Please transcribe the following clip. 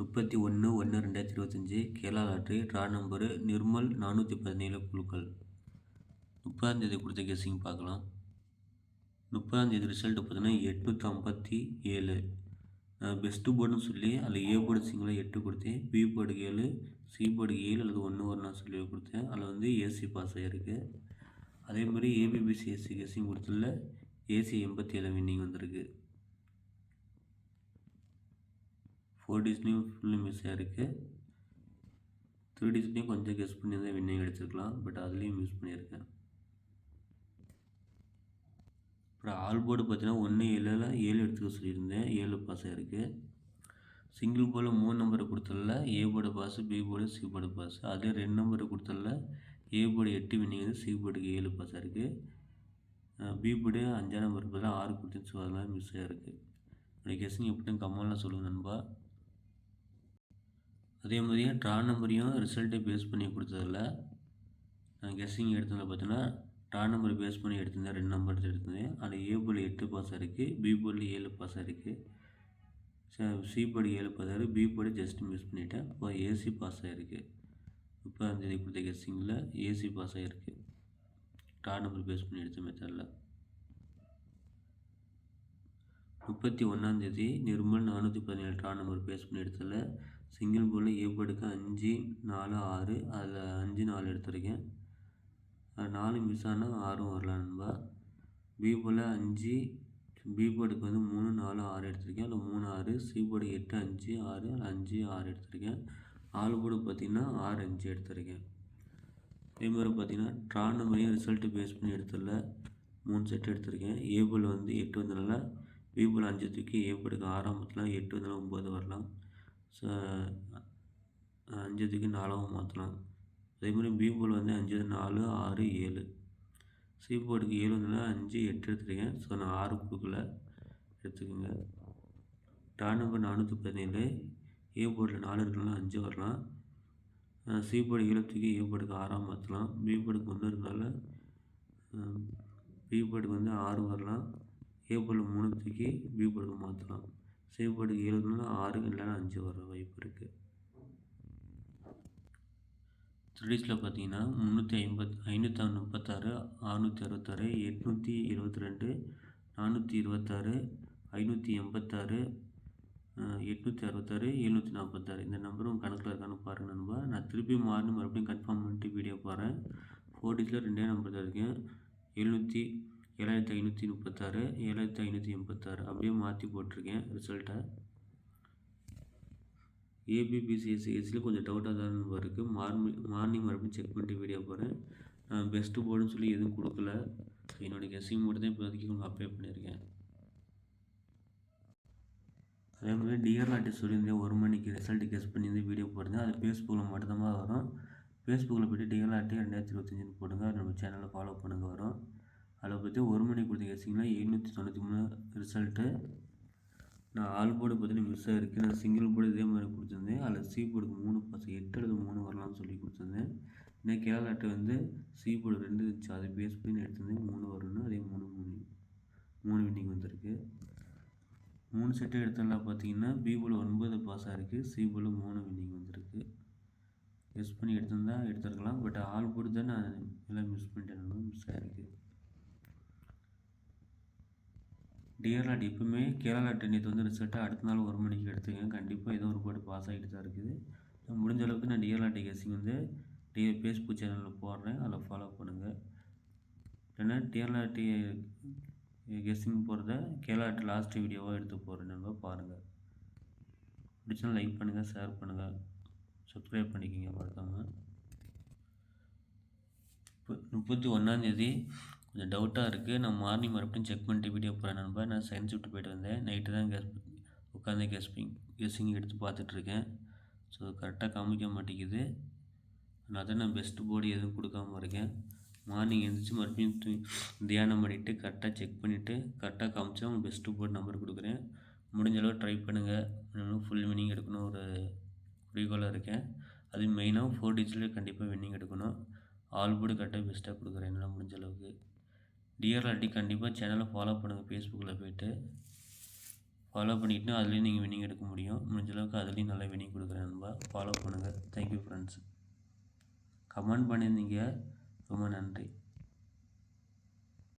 31/1/2025 Kerala lottery draw number Nirmal 417 குழுக்கள். 30ஆம் தேதி கொடுத்த கெஸ்ஸிங் பார்க்கலாம். 30ஆம் தேதி ரிசல்ட் பார்த்தீங்கன்னா 857. பெஸ்ட்டு போர்டுன்னு சொல்லி அதில் ஏ போர்டு சிங்கிளாக 8 கொடுத்தேன், பி போர்டுக்கு 7, சி போர்டுக்கு 7 அல்லது 1 வரலாம் சொல்லி கொடுத்தேன். அதில் வந்து ஏசி பாஸ் ஆகிருக்கு. அதே மாதிரி ஏபிபிசி எஸ்சி கெஸ்ஸிங் கொடுத்ததில் ஏசி 87 வின்னிங் வந்திருக்கு. 4 டிஜிட்லையும் ஃபுல்லு மிஸ் ஆகிருக்கு. 3 டிஜிட்லையும் கொஞ்சம் கெஸ் பண்ணி தான் வின்னிங் எடுத்துருக்கலாம், பட் அதுலேயும் மிஸ் பண்ணியிருக்கேன். அப்புறம் ஆல் போர்டு பார்த்தீங்கன்னா 1 7 7 எடுத்துக்க சொல்லியிருந்தேன், 7 பாஸ் ஆகிருக்கு. சிங்கிள் போர்டில் 3 நம்பரை கொடுத்ததில் A board pass, B board, C board pass. அதே 2 நம்பரை கொடுத்ததில் ஏ போர்டு 8 வின்னிங் வந்து, சி போர்டுக்கு 7 பாஸ் ஆகிருக்கு. பி போர்டு 5ஆம் நம்பர் பதில் 6 கொடுத்துச்சு, ஸோ அதெல்லாம் மிஸ் ஆகிருக்கு. என்னுடைய கெஸ்ஸிங் எப்படின்னு கமெண்ட்லாம் சொல்லுங்கள் நண்பா. அதே மாதிரியே ட்ரா நம்பரையும் ரிசல்ட்டை பேஸ் பண்ணி கொடுத்ததில் நான் கெஸ்ஸிங் எடுத்ததில் பார்த்தீங்கன்னா ட்ரா நம்பரை பேஸ் பண்ணி எடுத்திருந்தேன், 2 நம்பர் எடுத்திருந்தேன். அதில் ஏ போர்டில் 8 பாஸ் ஆகிருக்கு, பி போர்டில் 7 பாஸ் ஆகிருக்கு, சி போர்டு 7 பாஸ் ஆகிருக்கு, பி போர்டு ஜஸ்ட் மிஸ் பண்ணிவிட்டேன். இப்போ ஏசி பாஸ் ஆகிருக்கு. 30ஆம் தேதி கொடுத்த கெஸ்ஸிங்கில் ஏசி பாஸ் ஆகிருக்கு, ட்ரா நம்பர் பேஸ் பண்ணி எடுத்த மெத்தடில். 31ஆம் தேதி நிர்மல் 417 ட்ரா நம்பர் பேஸ் பண்ணி எடுத்ததில் சிங்கிள் போர்டில் ஏ போர்டுக்கு 5 4 6, அதில் 5 4 எடுத்திருக்கேன். 4 மிஸ் ஆனால் 6 வரலாம் நண்பா. பி போர்டில் 5, பி போர்டுக்கு வந்து 3 4 6 எடுத்திருக்கேன், அதில் 3 6, சி போர்டு 8 5 6, 5 6 எடுத்திருக்கேன். ஆல் போர்டு பார்த்திங்கன்னா 6 5 எடுத்திருக்கேன். அதே மாதிரி பார்த்திங்கன்னா ட்ரா நம்பரையும் ரிசல்ட்டு பேஸ் பண்ணி எடுத்ததில் 3 செட் எடுத்திருக்கேன். ஏ போர்டில் வந்து 8 வந்தனால பி போர்டில் 5 தூக்கி ஏ போர்டுக்கு 6ஆம் மாற்றலாம், 8 வந்தனால 9 வரலாம், ஸோ 5 தூக்கி 4ஆவும் மாற்றலாம். அதே மாதிரி பி போர்டில் வந்து 5 4 6 7, சி போர்டுக்கு 7 வந்தனால 5 8 எடுத்துருக்கேன், ஸோ நான் 6 கொடுக்கல, எடுத்துக்கோங்க. ட்ரா நம்பர் 417, ஏ போர்டில் 4 இருக்கனால 5 வரலாம், சி போர்டு 7 தூக்கி ஏ போர்டுக்கு 6ஆம் மாற்றலாம், பி போர்டுக்கு 1 இருக்கனால பி போர்டுக்கு வந்து 6 வரலாம், ஏ போர்டில் 3 தூக்கி பி போர்டுக்கு மாற்றலாம், சி போர்டுக்கு 7 இருக்கனால 6 இல்லைன்னா 5 வர வாய்ப்பு இருக்குது. 3 டிஜிட்டில் பார்த்தீங்கன்னா 350 536 666 872 426 586 866 746 இந்த நம்பரும் கணக்கில் இருக்கான்னு பாருங்கள் நண்பா. நான் திருப்பி மறுபடியும் கன்ஃபார்ம் பண்ணிட்டு வீடியோ போடுறேன். 4 டிஜிட்டில் 2 நம்பர் தான் இருக்கேன், 7536 7586 அப்படியே மாற்றி போட்டிருக்கேன் ரிசல்ட்டை. ஏபிபிசிஎஸ்சியில் கொஞ்சம் டவுட்டாக தான் இருக்குது. மார்னிங் மறுபடியும் செக் பண்ணிட்டு வீடியோ போகிறேன். பெஸ்ட்டு போர்டுன்னு சொல்லி எதுவும் கொடுக்கல, என்னுடைய கெஸ்ஸிங் மட்டும் தான் இப்போதைக்கு உங்களுக்கு அப்ளை பண்ணியிருக்கேன். அதே மாதிரி டிஆர்ஆர்டி சொல்லியிருந்தேன் 1 மணிக்கு ரிசல்ட்டு கெஸ் பண்ணியிருந்து வீடியோ போட்டிருந்தேன். அது ஃபேஸ்புக்கில் மட்டும்தான் வரும். ஃபேஸ்புக்கில் போய்ட்டு டிஆர்ஆர்டி 2025 போடுங்க, நம்ம சேனலை ஃபாலோ பண்ணுங்க வரும். அதில் பற்றி 1 மணிக்கு கொடுத்த கெஸ்ஸிங்கில் 793 ரிசல்ட்டு. நான் ஆல் போர்டு பார்த்தீங்கன்னா மிஸ் ஆகிருக்கு. நான் சிங்கிள் போர்டு இதே மாதிரி கொடுத்துருந்தேன், அதில் சி போர்டுக்கு 3 பாஸ் 8 அல்லது 3 வரலாம்னு சொல்லி கொடுத்துருந்தேன். இன்னும் கேரளா லாட்டரி வந்து சி போர்டு 2 இருந்துச்சு, அதை பேஸ் பண்ணி எடுத்திருந்தேன் 3 வரணும், அதே 3 வின்னிங் வந்திருக்கு. 3 செட்டு எடுத்ததில் பார்த்தீங்கன்னா பி போர்டு 9 பாஸ் ஆகிருக்கு, சி போர்டு 3 வின்னிங் வந்திருக்கு. கெஸ் பண்ணி எடுத்துருக்கலாம், பட் ஆல் போர்டு தான் நான் எல்லாம் மிஸ் பண்ணிட்டேன், மிஸ் ஆகிருக்கு. டிஆர்ஆர்டி எப்பவுமே கேரளா லாட்டரி நேற்று வந்து ரிசல்ட்டை அடுத்த நாள் 1 மணிக்கு எடுத்துக்கேன். கண்டிப்பாக ஏதோ ஒரு போர்டு பாஸ் ஆகிட்டு தான் இருக்குது. முடிஞ்ச அளவுக்கு நான் டிஆர்ஆர்டி கெஸ்ஸிங் வந்து ஃபேஸ்புக் சேனலில் போடுறேன், அதில் ஃபாலோ பண்ணுங்கள். இல்லைன்னா டிஆர்ஆர்டி கெஸ்ஸிங் போகிறத கேரளா லாட்டரி லாஸ்ட் வீடியோவாக எடுத்து போடுறேன், நம்ம பாருங்கள். பிடிச்சா லைக் பண்ணுங்கள், ஷேர் பண்ணுங்கள், சப்ஸ்கிரைப் பண்ணிக்கோங்க மறக்காமல். 31ஆம் தேதி கொஞ்சம் டவுட்டாக இருக்குது, நான் மார்னிங் மறுபடியும் செக் பண்ணிட்டு வீடியோ போகிறேன் நண்பா. நான் சயின்ஸ் ஷிஃப்ட் போய்ட்டு வந்தேன், நைட்டு தான் உட்காந்து கெஸ்ஸிங் எடுத்து பார்த்துட்ருக்கேன். ஸோ கரெக்டாக காமிக்க மாட்டேங்குது, அதனால தான் நான் பெஸ்ட்டு போர்டு எதுவும் கொடுக்காம இருக்கேன். மார்னிங் எழுந்திரிச்சி மறுபடியும் தியானம் பண்ணிவிட்டு கரெக்டாக செக் பண்ணிவிட்டு கரெக்டாக காமிச்சா உங்களுக்கு பெஸ்ட்டு போர்டு நம்பர் கொடுக்குறேன். முடிஞ்ச அளவு ட்ரை பண்ணுங்கள், ஃபுல் வின்னிங் எடுக்கணும் ஒரு குறிக்கோளாக இருக்கேன். அது மெயினாக 4 டிஜிட்டில் கண்டிப்பாக வின்னிங் எடுக்கணும். ஆல் போர்டு கரெக்டாக பெஸ்ட்டாக கொடுக்குறேன் என்னால் முடிஞ்ச அளவுக்கு. டிஆர்ஆர்டி கண்டிப்பாக சேனலை ஃபாலோ பண்ணுங்கள், ஃபேஸ்புக்கில் போய்ட்டு ஃபாலோ பண்ணிக்கிட்டா அதுலேயும் நீங்கள் வின்னிங் எடுக்க முடியும். முடிஞ்ச அளவுக்கு அதுலேயும் நல்லா வின்னிங் கொடுக்குறேன் நண்பா. ஃபாலோ பண்ணுங்கள். Thank you friends. கமெண்ட் பண்ணியிருந்தீங்க, ரொம்ப நன்றி.